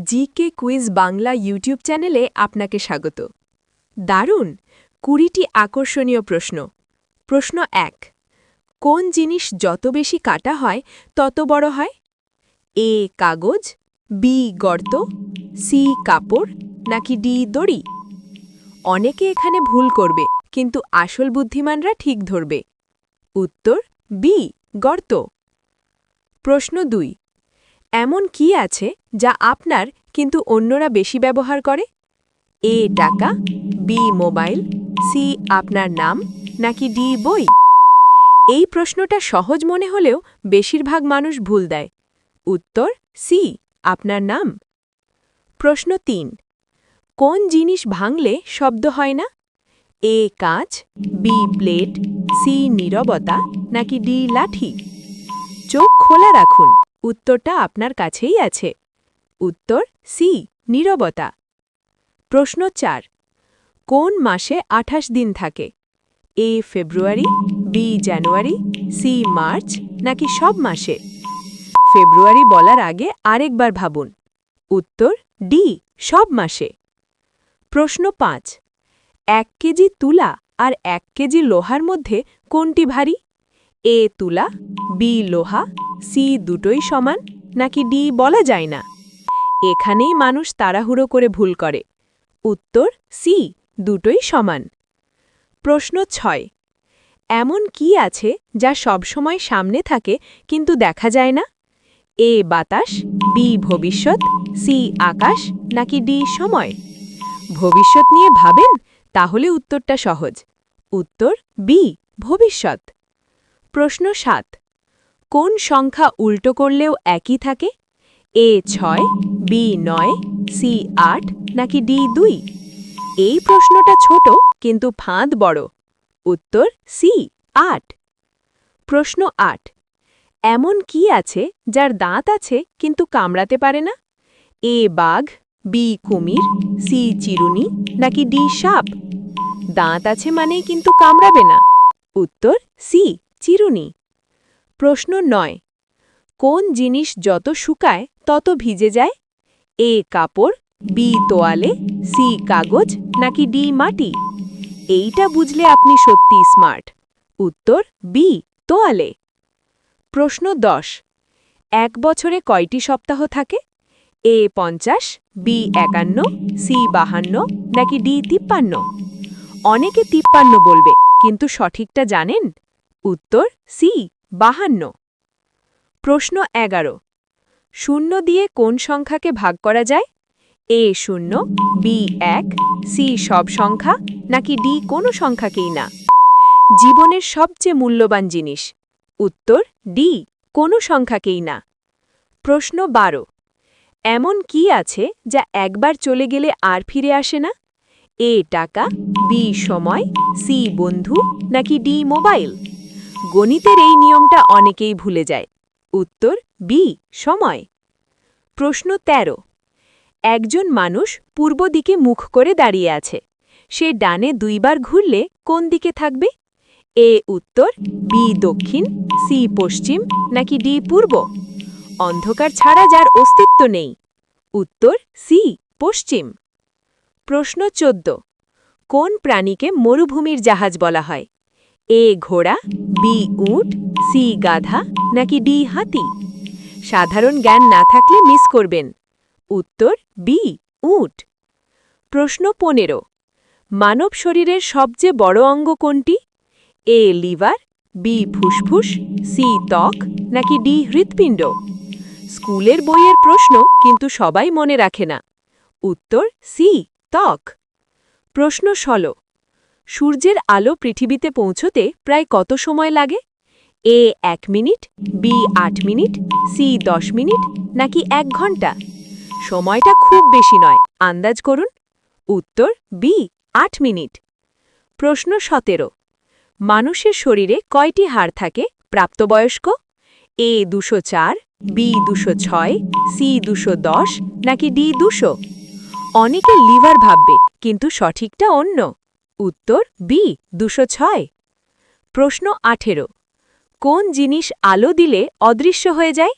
GK quiz Bangla YouTube চ্যানেলে আপনাকে স্বাগত। দারুণ! ২০টি আকর্ষণীয় প্রশ্ন। প্রশ্ন ১। কোন জিনিস যত বেশি কাটা হয় তত বড় হয়? এ কাগজ, বি গর্ত, সি কাপড় নাকি ডি দড়ি? অনেকে এখানে ভুল করবে, কিন্তু আসল বুদ্ধিমানরা ঠিক ধরবে। উত্তর বি গর্ত। প্রশ্ন ২। এমন কি আছে যা আপনার কিন্তু অন্যরা বেশি ব্যবহার করে? এ টাকা, বি মোবাইল, সি আপনার নাম নাকি ডি বই? এই প্রশ্নটা সহজ মনে হলেও বেশিরভাগ মানুষ ভুল দেয়। উত্তর সি আপনার নাম। প্রশ্ন ৩। কোন জিনিস ভাঙলে শব্দ হয় না? এ কাঁচ, বি প্লেট, সি নীরবতা নাকি ডি লাঠি? চোখ খোলা রাখুন, উত্তরটা আপনার কাছেই আছে। উত্তর সি নীরবতা। প্রশ্ন ৪। কোন মাসে ২৮ দিন থাকে? এ ফেব্রুয়ারি, বি জানুয়ারি, সি মার্চ নাকি সব মাসে? ফেব্রুয়ারি বলার আগে আরেকবার ভাবুন। উত্তর ডি সব মাসে। প্রশ্ন ৫। ১ কেজি তুলা আর ১ কেজি লোহার মধ্যে কোনটি ভারী? এ তুলা, বি লোহা, সি দুটোই সমান নাকি ডি বলা যায় না? এখানেই মানুষ তাড়াহুড়ো করে ভুল করে। উত্তর সি দুটোই সমান। প্রশ্ন ৬। এমন কি আছে যা সবসময় সামনে থাকে কিন্তু দেখা যায় না? এ বাতাস, বি ভবিষ্যৎ, সি আকাশ নাকি ডি সময়? ভবিষ্যৎ নিয়ে ভাবেন, তাহলে উত্তরটা সহজ। উত্তর বি ভবিষ্যৎ। প্রশ্ন ৭। কোন সংখ্যা উল্টো করলেও একই থাকে? এ ৬, বি ৯, সি ৮ নাকি ডি ২? এই প্রশ্নটা ছোট কিন্তু ফাঁদ বড়। উত্তর সি ৮। প্রশ্ন ৮। এমন কি আছে যার দাঁত আছে কিন্তু কামড়াতে পারে না? এ বাঘ, বি কুমির, সি চিরুনি নাকি ডি সাপ? দাঁত আছে মানেই কিন্তু কামড়াবে না। উত্তর সি চিরুনি। প্রশ্ন ৯। কোন জিনিস যত শুকায় তত ভিজে যায়? এ কাপড়, বি তোয়ালে, সি কাগজ নাকি ডি মাটি? এইটা বুঝলে আপনি সত্যিই স্মার্ট। উত্তর বি তোয়ালে। প্রশ্ন ১০। এক বছরে কয়টি সপ্তাহ থাকে? এ ৫০, বি ৫১, সি ৫২ নাকি ডি ৫৩? অনেকে ৫৩ বলবে, কিন্তু সঠিকটা জানেন? উত্তর সি ৫২। প্রশ্ন ১১। শূন্য দিয়ে কোন সংখ্যাকে ভাগ করা যায়? এ ০, বি ১, সি সব সংখ্যা নাকি ডি কোনো সংখ্যাকেই না? জীবনের সবচেয়ে মূল্যবান জিনিস। উত্তর ডি কোনো সংখ্যাকেই না। প্রশ্ন ১২। এমন কি আছে যা একবার চলে গেলে আর ফিরে আসে না? এ টাকা, বি সময়, সি বন্ধু নাকি ডি মোবাইল? গণিতের এই নিয়মটা অনেকেই ভুলে যায়। উত্তর বি সময়। প্রশ্ন ১৩। একজন মানুষ পূর্ব দিকে মুখ করে দাঁড়িয়ে আছে। সে ডানে ২ বার ঘুরলে কোন দিকে থাকবে? এ উত্তর, বি দক্ষিণ, সি পশ্চিম নাকি ডি পূর্ব? অন্ধকার ছাড়া যার অস্তিত্ব নেই। উত্তর সি পশ্চিম। প্রশ্ন ১৪। কোন প্রাণীকে মরুভূমির জাহাজ বলা হয়? এ ঘোড়া, বি উট, সি গাধা নাকি ডি হাতি? সাধারণ জ্ঞান না থাকলে মিস করবেন। উত্তর বি উট। প্রশ্ন ১৫। মানব শরীরের সবচেয়ে বড় অঙ্গ কোনটি? এ লিভার, বি ফুসফুস, সি ত্বক নাকি ডি হৃৎপিণ্ড? স্কুলের বইয়ের প্রশ্ন, কিন্তু সবাই মনে রাখে না। উত্তর সি ত্বক। প্রশ্ন ১৬। সূর্যের আলো পৃথিবীতে পৌঁছতে প্রায় কত সময় লাগে? A ১ minute, B ৮ minute, C ১০ minute নাকি ১ ঘন্টা? সময়টা খুব বেশি নয়, আন্দাজ করুন। উত্তর বি ৮ মিনিট। প্রশ্ন ১৭। মানুষের শরীরে কয়টি হাড় থাকে প্রাপ্তবয়স্ক? এ ২০৪, বি ২০৬, সি ২১০ নাকি ডি ২০০? অনেকে লিভার ভাববে, কিন্তু সঠিকটা অন্য। উত্তর বি ২০৬। প্রশ্ন ১৮। কোন জিনিস আলো দিলে অদৃশ্য হয়ে যায়?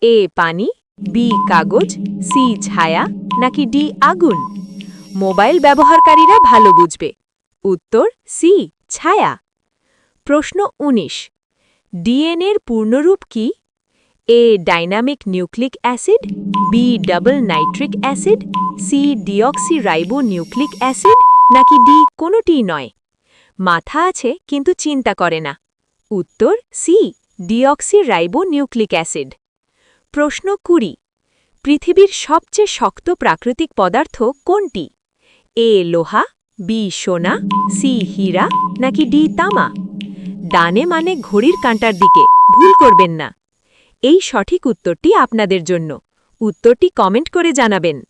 এ পানি, বি কাগজ, সি ছায়া নাকি ডি আগুন? মোবাইল ব্যবহারকারীরা ভালো বুঝবে। উত্তর সি ছায়া। প্রশ্ন ১৯। ডিএনএর পূর্ণরূপ কি? A dynamic nucleic acid, B double nitric acid, C deoxyribo nucleic acid নাকি ডি কোনোটিই নয়? মাথা আছে কিন্তু চিন্তা করে না। উত্তর সি ডিঅক্সিরাইবো নিউক্লিক অ্যাসিড। প্রশ্ন ২০। পৃথিবীর সবচেয়ে শক্ত প্রাকৃতিক পদার্থ কোনটি? এ লোহা, বি সোনা, সি হীরা নাকি ডি তামা? ডানে মানে ঘড়ির কাঁটার দিকে, ভুল করবেন না। এই সঠিক উত্তরটি আপনাদের জন্য। উত্তরটি কমেন্ট করে জানাবেন।